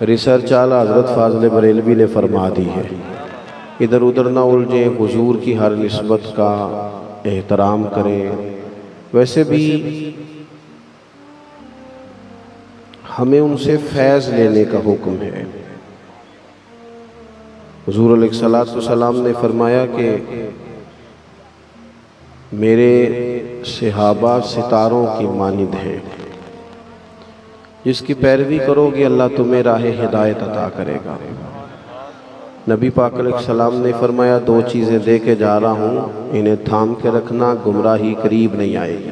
Research اعلیٰ حضرت فاضل بریلوی نے فرما دی ہے، ادھر ادھر نہ الجھیں، حضور کی ہر نسبت کا احترام کریں۔ ویسے بھی ہمیں ان سے فیض لینے کا حکم ہے۔ حضور علیہ السلام نے فرمایا کہ میرے صحابہ ستاروں کی مانند ہیں، جس کی پیروی کرو گے اللہ تمہیں راہ ہدایت عطا کرے گا۔ نبی پاک علیہ السلام نے فرمایا 2 چیزیں دے کے جا رہا ہوں، انہیں تھام کے رکھنا، گمراہی قریب نہیں آئے گی۔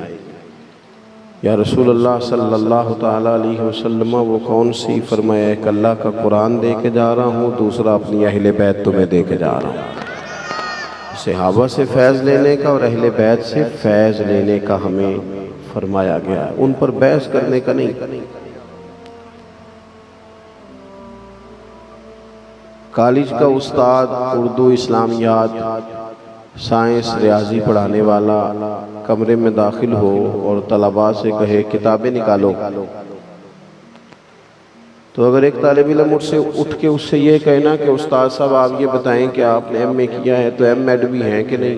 یا رسول اللہ صلی اللہ تعالیٰ علیہ وسلم وہ کون سی؟ فرمایا ایک اللہ کا قرآن دے کے جا رہا ہوں، دوسرا اپنی اہل بیت تمہیں دے کے جا رہا ہوں۔ صحابہ سے فیض لینے کا اور اہل بیت سے فیض لینے کا ہمیں فرمایا گیا ہے، ان پر بحث کرنے کا نہیں۔ کالج کا استاد اردو، اسلامیات، سائنس، ریاضی پڑھانے والا کمرے میں داخل ہو اور طلباء سے کہے کتابیں نکالو، تو اگر ایک طالب علم اٹھ کے اس سے یہ کہنا کہ استاد صاحب آپ یہ بتائیں کہ آپ نے ایم اے کیا ہے تو ایم ایڈ بھی ہیں کہ نہیں،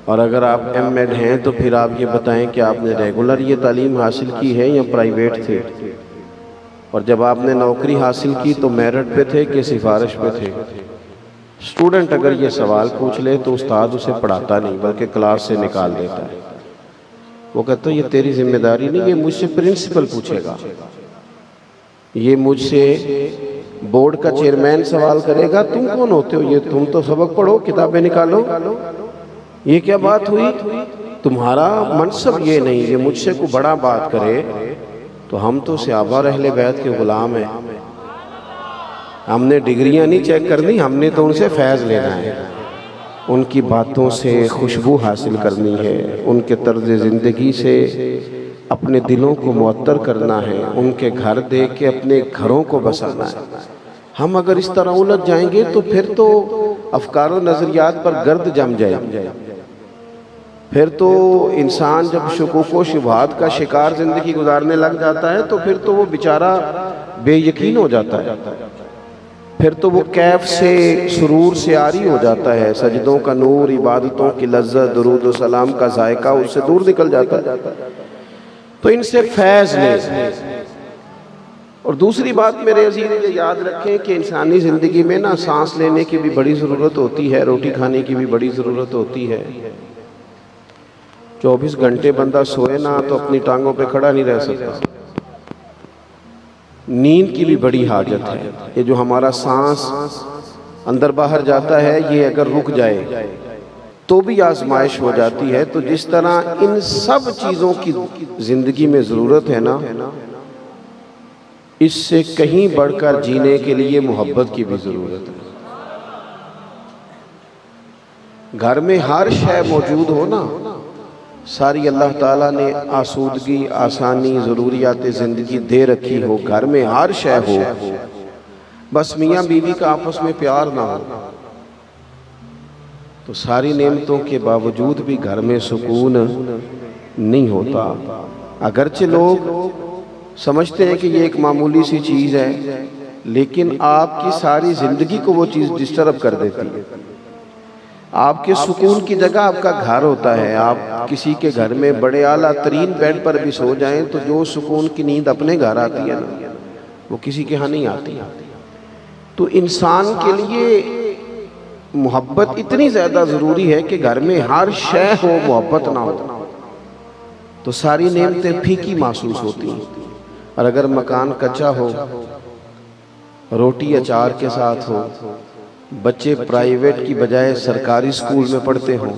اور اگر آپ ایم ایڈ ہیں تو پھر آپ یہ بتائیں کہ آپ نے ریگولر یہ تعلیم حاصل کی ہے یا پرائیویٹ تھے، اور جب آپ نے نوکری حاصل کی تو میرٹ پہ تھے کہ سفارش پہ تھے۔ اسٹوڈنٹ اگر یہ سوال پوچھ لے تو استاد اسے پڑھاتا نہیں بلکہ کلاس سے نکال دیتا ہے۔ وہ کہتا ہے یہ تیری ذمہ داری نہیں، یہ مجھ سے پرنسپل پوچھے گا، یہ مجھ سے بورڈ کا چیئرمین سوال کرے گا، تم کون ہوتے ہو؟ یہ تم تو سبق پڑھو، کتابیں نکالو، یہ کیا بات ہوئی؟ تمہارا منصب یہ نہیں، یہ مجھ سے کوئی بڑا بات کرے تو ہم تو صحابہ اور اہل بیت کے غلام ہیں، ہم نے ڈگریاں نہیں چیک کرنی، ہم نے تو ان سے فیض لینا ہے، ان کی باتوں سے خوشبو حاصل کرنی ہے، ان کے طرز زندگی سے اپنے دلوں کو معطر کرنا ہے، ان کے گھر دیکھ کے اپنے گھروں کو بسانا ہے۔ ہم اگر اس طرح الجھ جائیں گے تو پھر تو افکار و نظریات پر گرد جم جائے گی، پھر تو انسان جب شکوک و شبہات کا شکار زندگی گزارنے لگ جاتا ہے تو پھر تو وہ بیچارہ بے یقین ہو جاتا ہے، پھر تو وہ کیف سے سرور سے عاری ہو جاتا ہے، سجدوں کا نور، عبادتوں کی لذت، درود و سلام کا ذائقہ اس سے دور نکل جاتا ہے۔ تو ان سے فیض لے۔ اور دوسری بات میرے عزیز یہ یاد رکھیں کہ انسانی زندگی میں نا سانس لینے کی بھی بڑی ضرورت ہوتی ہے، روٹی کھانے کی بھی بڑی ضرورت ہوتی ہے۔ 24 گھنٹے بندہ سوئے نا تو اپنی ٹانگوں پہ کھڑا نہیں رہ سکتا۔ نیند کی بھی بڑی حاجت ہے، یہ جو ہمارا سانس اندر باہر جاتا ہے یہ اگر رک جائے تو بھی آزمائش ہو جاتی ہے۔ تو جس طرح ان سب چیزوں کی زندگی میں ضرورت ہے نا، اس سے کہیں بڑھ کر جینے کے لیے محبت کی بھی ضرورت ہے۔ گھر میں ہر شے موجود ہو نا، ساری اللہ تعالیٰ نے آسودگی، آسانی، ضروریات زندگی دے رکھی ہو، گھر میں ہر شے ہو، بس میاں بیوی کا آپس میں پیار نہ ہو تو ساری نعمتوں کے باوجود بھی گھر میں سکون نہیں ہوتا۔ اگرچہ لوگ سمجھتے ہیں کہ یہ ایک معمولی سی چیز ہے، لیکن آپ کی ساری زندگی کو وہ چیز ڈسٹرب کر دیتی ہے۔ آپ کے سکون کی جگہ آپ کا گھر ہوتا ہے، آپ کسی کے گھر میں بڑے اعلیٰ ترین بیڈ پر بھی سو جائیں تو جو سکون کی نیند اپنے گھر آتی ہے نا وہ کسی کے ہاں نہیں آتی۔ تو انسان کے لیے محبت اتنی زیادہ ضروری ہے کہ گھر میں ہر شے ہو، محبت نہ ہو تو ساری نعمتیں پھیکی محسوس ہوتی ہیں۔ اور اگر مکان کچا ہو، روٹی اچار کے ساتھ ہو، بچے پرائیویٹ کی بجائے سرکاری سکول میں پڑھتے ہوں،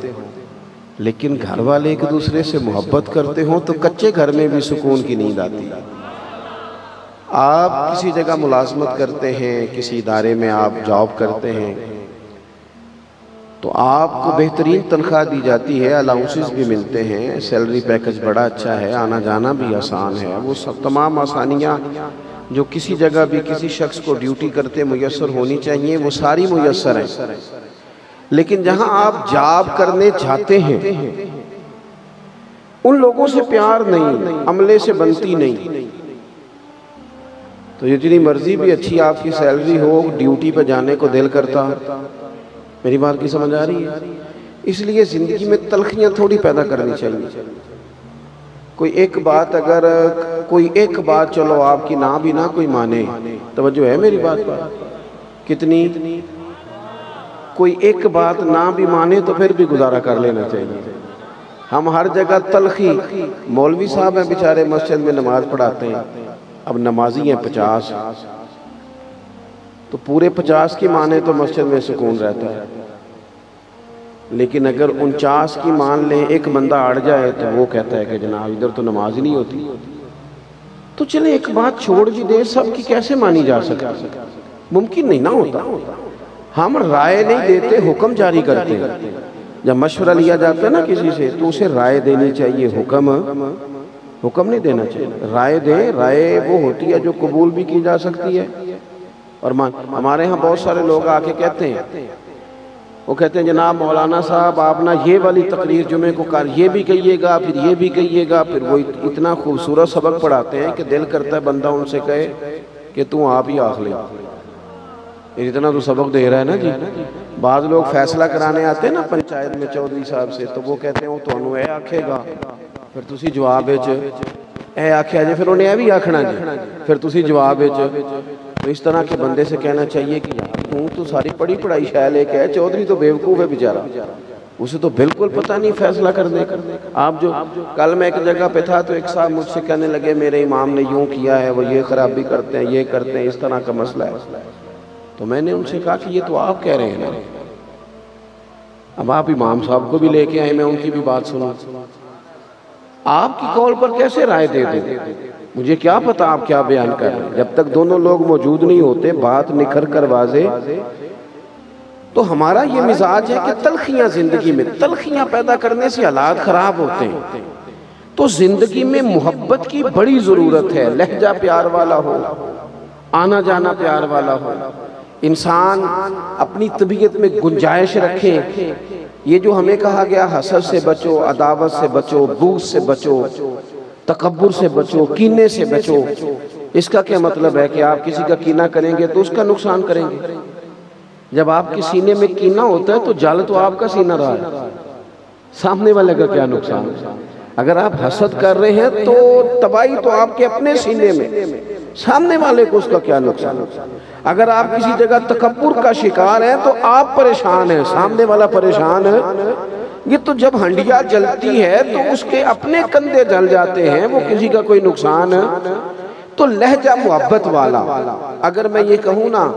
لیکن گھر والے ایک دوسرے سے محبت کرتے ہوں تو کچے گھر میں بھی سکون کی نیند آتی ہے۔ آپ کسی جگہ ملازمت کرتے ہیں، کسی ادارے میں آپ جاب کرتے ہیں تو آپ کو بہترین تنخواہ دی جاتی ہے، الاؤنسز بھی ملتے ہیں، سیلری پیکج بڑا اچھا ہے، آنا جانا بھی آسان ہے، وہ سب تمام آسانیاں جو کسی جگہ بھی کسی شخص کو ڈیوٹی کرتے میسر ہونی چاہیے وہ ساری میسر ہیں۔ لیکن جہاں آپ جاب کرنے جاتے ہیں ان لوگوں سے پیار نہیں، عملے سے بنتی نہیں، تو جتنی مرضی بھی اچھی آپ کی سیلری ہو، ڈیوٹی پہ جانے کو دل کرتا. میری بات کی سمجھ آ رہی ہے؟ اس لیے زندگی میں تلخیاں تھوڑی پیدا کرنی چاہیے. کوئی ایک بات چلو آپ کی نہ بھی نہ کوئی مانے، توجہ ہے میری بات پر؟ کتنی؟ کوئی ایک بات نہ بھی مانے تو پھر بھی گزارا کر لینا چاہیے. ہم ہر جگہ تلخی، مولوی صاحب ہیں بیچارے مسجد میں نماز پڑھاتے ہیں، اب نمازی ہیں 50، تو پورے 50 کی مانے تو مسجد میں سکون رہتا ہے. لیکن اگر 49 کی مان لیں، ایک بندہ اڑ جائے تو وہ کہتا ہے کہ جناب ادھر تو نماز ہی نہیں ہوتی. تو چلیں ایک بات چھوڑ بھی دیں، سب کی کیسے مانی جا سکتی؟ ممکن نہیں نہ ہوتا. ہم رائے نہیں دیتے، حکم جاری کرتے ہیں. جب مشورہ لیا جاتا ہے نا کسی سے تو اسے رائے دینی چاہیے، حکم نہیں دینا چاہیے. رائے دیں، رائے وہ ہوتی ہے جو قبول بھی کی جا سکتی ہے. اور ہمارے ہاں بہت سارے لوگ آ کے کہتے ہیں، وہ کہتے ہیں جناب مولانا صاحب آپ نا یہ والی تقریر جمعے کو یہ بھی کہیے گا، پھر یہ بھی کہیے گا. پھر وہ اتنا خوبصورت سبق پڑھاتے ہیں کہ دل کرتا ہے بندہ ان سے کہے کہ تو آپ ہی آخ لے، اتنا تو سبق دے رہا ہے نا جی. بعض لوگ فیصلہ کرانے آتے ہیں نا پنچایت میں چودھری صاحب سے، تو وہ کہتے ہیں وہ تھانوں اے آکھے گا، پھر تسی جواب وچ اے آکھیا جی، پھر انہیں اے بھی آکھنا جی، پھر تسی جواب وچ. تو اس طرح کے بندے سے کہنا چاہیے کہ یار تو ساری پڑھی پڑھائی شے لے کے ہے، چودھری تو بیوقوف ہے بیچارہ، اسے تو بالکل پتہ نہیں فیصلہ کرنے کا. آپ جو کل میں ایک جگہ پہ تھا تو ایک صاحب مجھ سے کہنے لگے میرے امام نے یوں کیا ہے، وہ یہ خرابی کرتے ہیں، یہ کرتے ہیں، اس طرح کا مسئلہ ہے. تو میں نے ان سے کہا کہ یہ تو آپ کہہ رہے ہیں نا، اب آپ امام صاحب کو بھی لے کے آئے، میں ان کی بھی بات سنوں. آپ کی قول پر کیسے رائے دے دوں؟ مجھے کیا پتا آپ کیا بیان کر رہے ہیں. جب تک دونوں لوگ موجود نہیں ہوتے، بات نکھر کر واضح. تو ہمارا یہ مزاج ہے کہ تلخیاں زندگی میں، تلخیاں پیدا کرنے سے حالات خراب ہوتے ہیں. تو زندگی میں محبت کی بڑی ضرورت ہے. لہجہ پیار والا ہو، آنا جانا پیار والا ہو، انسان اپنی طبیعت میں گنجائش رکھے. یہ جو ہمیں کہا گیا حسد سے بچو، عداوت سے بچو، بغض سے بچو، تکبر سے بچو، کینے سے بچو. اس کا کیا مطلب ہے کہ آپ کسی کا کینہ کریں گے تو اس کا نقصان کریں گے؟ جب آپ کے سینے میں کینہ ہوتا ہے تو جل تو آپ کا سینہ رہا ہے، سامنے والے کا کیا نقصان؟ اگر آپ حسد کر رہے ہیں تو تباہی تو آپ کے اپنے سینے میں، سامنے والے کو اس کا کیا نقصان؟ اگر آپ کسی جگہ تکبر کا شکار ہیں تو آپ پریشان ہیں، سامنے والا پریشان ہے. یہ تو جب ہنڈیا جلتی ہے تو اس کے اپنے کندھے جل جاتے ہیں، وہ کسی کا کوئی نقصان ہے. تو لہجہ محبت والا. اگر میں یہ کہوں نا